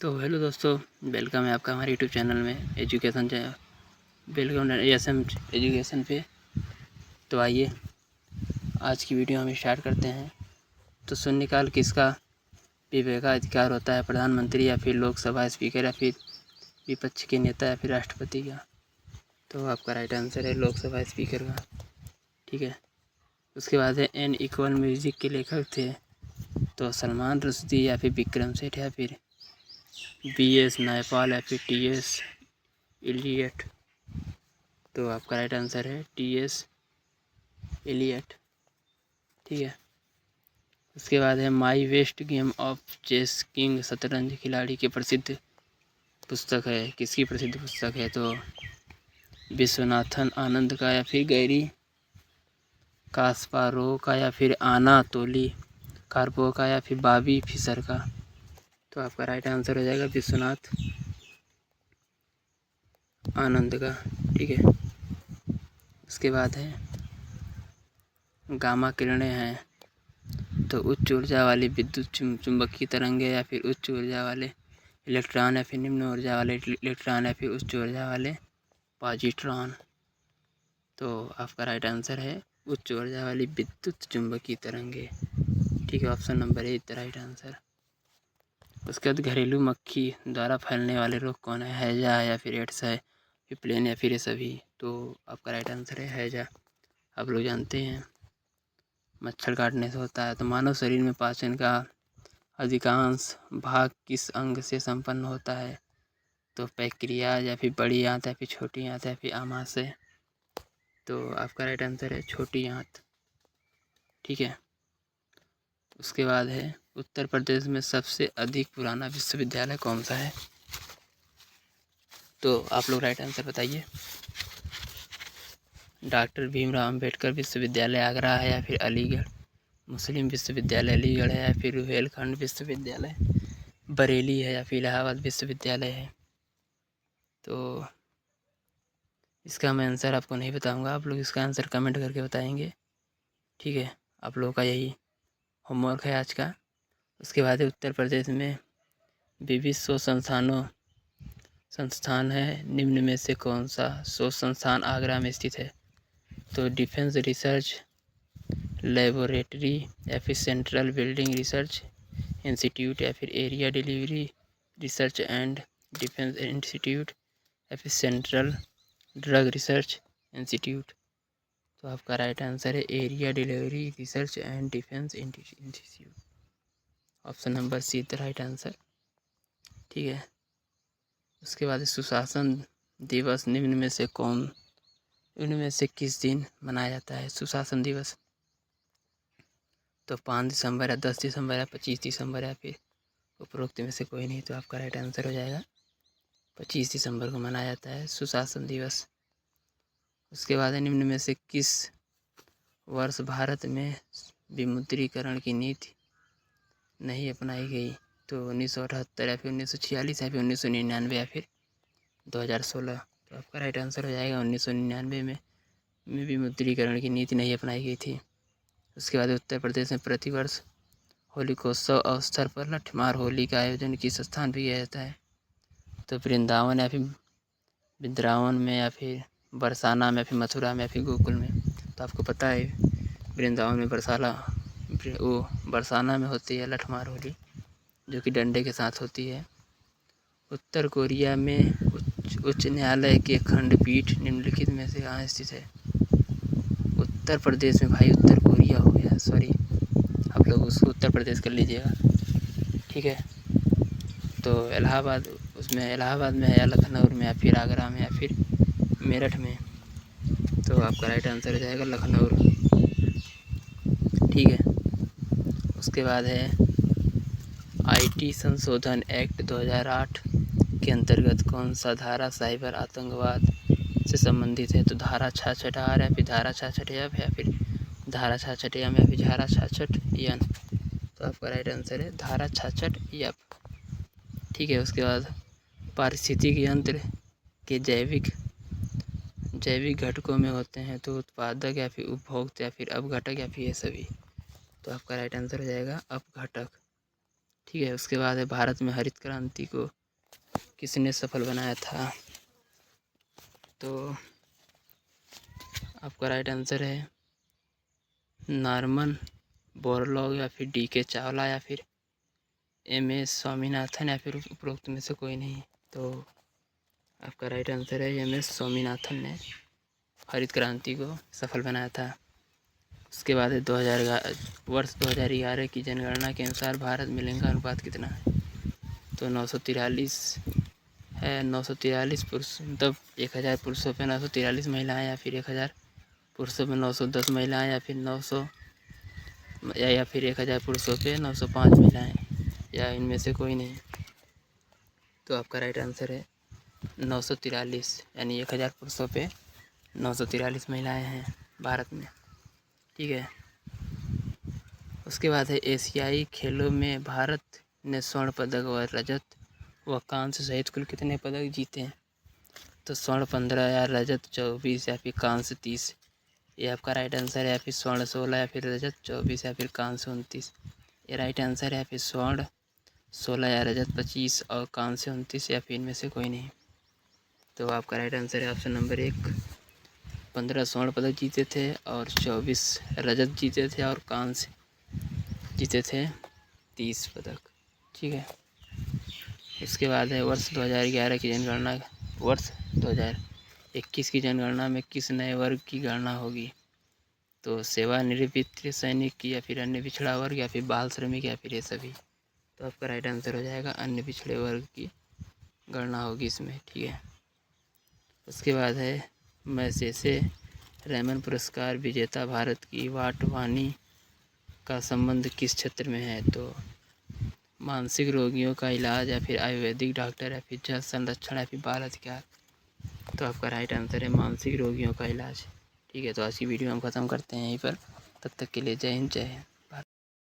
तो हेलो दोस्तों, वेलकम है आपका हमारे यूट्यूब चैनल में एजुकेशन वेलकम एसएम एजुकेशन पे। तो आइए आज की वीडियो हम स्टार्ट करते हैं। तो शून्यकाल किसका विवेकाधिकार होता है, प्रधानमंत्री या फिर लोकसभा स्पीकर या फिर विपक्ष के नेता या फिर राष्ट्रपति का? तो आपका राइट आंसर है लोकसभा स्पीकर का। ठीक है। उसके बाद है एन इक्वल म्यूजिक के लेखक थे तो सलमान रुश्दी या फिर विक्रम सेठ या फिर BS नायपाल या फिर TS इलियट। तो आपका राइट आंसर है TS इलियट। ठीक है। उसके बाद है my west game of chess king शतरंज खिलाड़ी की प्रसिद्ध पुस्तक है, किसकी प्रसिद्ध पुस्तक है? तो विश्वनाथन आनंद का या फिर गैरी कास्पारोव का या फिर आनातोली कार्पोव का या फिर बॉबी फिशर का? तो आपका राइट आंसर हो जाएगा विश्वनाथ आनंद का। ठीक है। उसके बाद है गामा किरणें हैं तो उच्च ऊर्जा वाली विद्युत चुंबकीय तरंगे या फिर उच्च ऊर्जा वाले इलेक्ट्रॉन या फिर निम्न ऊर्जा वाले इलेक्ट्रॉन या फिर उच्च ऊर्जा वाले पॉजिट्रॉन। तो आपका राइट आंसर है उच्च ऊर्जा वाली विद्युत चुंबकीय तरंगे। ठीक है, option number A the right answer. उसके बाद घरेलू मक्खी द्वारा फैलने वाले रोग कौन है? हैजा या फिर एड्स है, फिर प्लेन या फिर ये सभी? तो आपका राइट आंसर है हैजा। आप लोग जानते हैं मच्छर काटने से होता है। तो मानव शरीर में पाचन का अधिकांश भाग किस अंग से संपन्न होता है? तो पैक्रिया या फिर बड़ी आंत या फिर छोटी आंत या फिर आमाशय? तो आपका राइट आंसर है छोटी आंत। ठीक है। उसके बाद है उत्तर प्रदेश में सबसे अधिक पुराना विश्वविद्यालय कौन सा है? तो आप लोग राइट आंसर बताइए। डॉक्टर भीमराव अंबेडकर विश्वविद्यालय आगरा है या फिर अलीगढ़ मुस्लिम विश्वविद्यालय अलीगढ़ है या फिर रुहेलखंड विश्वविद्यालय बरेली है या फिर इलाहाबाद विश्वविद्यालय है? तो इसका मैं आंसर आपको नहीं बताऊंगा, आप लोग इसका आंसर कमेंट करके बताएंगे। ठीक है, आप लोगों का यही होमवर्क है आज का। उसके बाद उत्तर प्रदेश में विविध शोध संस्थान है, निम्न में से कौन सा शोध संस्थान आगरा में स्थित है? तो डिफेंस रिसर्च लेबोरेटरी या फिर सेंट्रल बिल्डिंग रिसर्च इंस्टीट्यूट या फिर area delivery research and defence institute या फिर सेंट्रल ड्रग रिसर्च इंस्टीट्यूट? तो आपका राइट आंसर है area delivery research and defence institute. Option number see the right answer. ठीक है। उसके बाद सुशासन दिवस निम्न में से किस दिन मनाया जाता है? सुशासन दिवस तो 5 दिसंबर या 10 दिसंबर या 25 दिसंबर या फिर उपरोक्त में से कोई नहीं? तो आपका राइट आंसर हो जाएगा 25 दिसंबर को मनाया जाता है सुशासन दिवस। उसके बाद निम्न में से किस वर्ष भारत में विमुद्रीकरण की नीति नहीं अपनाई गई? तो 1978 या फिर 1946 या फिर 1999 या फिर 2016? तो आपका राइट आंसर हो जाएगा 1999 में विमुद्रीकरण की नीति नहीं अपनाई गई थी। उसके बाद उत्तर प्रदेश में प्रतिवर्ष होलिकोत्सव अवसर पर लठमार होली का आयोजन किस स्थान पर किया जाता है? तो वृंदावन या फिर वृंदावन में या फिर बरसाना में या फिर मथुरा में या फिर गोकुल में? तो आपको पता है वृंदावन में बरसाना में होती है लठमार होली, जो कि डंडे के साथ होती है। उत्तर कोरिया में उच्च न्यायालय के खंडपीठ निम्नलिखित में से कहाँ स्थित है? उत्तर प्रदेश में भाई, उत्तर कोरिया हो गया, सॉरी, आप लोग उसको उत्तर प्रदेश कर लीजिएगा। ठीक है। तो इलाहाबाद में है या लखनऊ में या फिर आगरा में या फिर मेरठ में? तो आपका राइट आंसर हो जाएगा लखनऊ। ठीक है। उसके बाद है IT संशोधन एक्ट 2008 के अंतर्गत कौन सा धारा साइबर आतंकवाद से संबंधित है? तो धारा 66 आर या फिर धारा 66 एफ या फिर धारा 66 एम या फिर धारा 66 एन? तो आपका राइट आंसर है धारा 66 एफ। ठीक है। उसके बाद पारिस्थितिक यंत्र के जैविक घटकों में होते हैं तो उत्पादक या फिर उपभोक्ता या फिर अपघटक या फिर ये सभी? तो आपका राइट आंसर हो जाएगा अपघटक। ठीक है। उसके बाद है भारत में हरित क्रांति को किसने सफल बनाया था? तो आपका राइट आंसर है नॉर्मन बोरलॉग या फिर डी के चावला या फिर एम.एस. स्वामीनाथन या फिर उपरोक्त में से कोई नहीं। तो आपका राइट आंसर है एम.एस. स्वामीनाथन ने हरित क्रांति को सफल बनाया था। उसके बाद है वर्ष 2011 की जनगणना के अनुसार भारत में लिंग अनुपात कितना है? तो 943 है। 943 पुरुष, मतलब 1000 पुरुषों पे 943 महिलाएं, या फिर 1000 पुरुषों पे 910 महिलाएं, या फिर 1000 पुरुषों पे 905 महिलाएं, या इनमें से कोई नहीं। तो आपका राइट आंसर है 943, यानी 1000 पुरुषों पे 943 महिलाएं हैं भारत में। ठीक है। उसके बाद है एशियाई खेलों में भारत ने स्वर्ण पदक व रजत व कांस्य सहित कुल कितने पदक जीते हैं? तो स्वर्ण 15 या रजत 24 या फिर कांस्य 30। ये आपका राइट आंसर है। या फिर स्वर्ण 16 या फिर रजत 24 या फिर कांस्य 29। ये राइट आंसर है। या फिर स्वर्ण 16 या रजत 25 और कांस्य 29, या फिर इनमें से कोई नहीं। तो आपका राइट आंसर है ऑप्शन नंबर 1। 15 स्वर्ण पदक जीते थे और 24 रजत जीते थे और कांस्य जीते थे 30 पदक। ठीक है। इसके बाद है वर्ष 2011 की जनगणना। वर्ष 2021 की जनगणना में किस नए वर्ग की गणना होगी? तो सेवानिवृत्त सैनिक की, या फिर अन्य पिछड़ा वर्ग, या फिर बाल श्रमिक, या फिर ये सभी। तो आपका राइट आंसर हो जाएगा अन्य पिछड़े वर्ग की गणना होगी इसमें। ठीक है। उसके बाद है मैसेसे रैमन पुरस्कार विजेता भारत की वाटवानी का संबंध किस क्षेत्र में है? तो मानसिक रोगियों का इलाज, या फिर आयुर्वेदिक डॉक्टर, या फिर जल संरक्षण, या फिर बाल अधिकार। तो आपका राइट आंसर है मानसिक रोगियों का इलाज। ठीक है। तो आज की वीडियो हम ख़त्म करते हैं यहीं पर। तब तक के लिए जय हिंद, जय हिंद।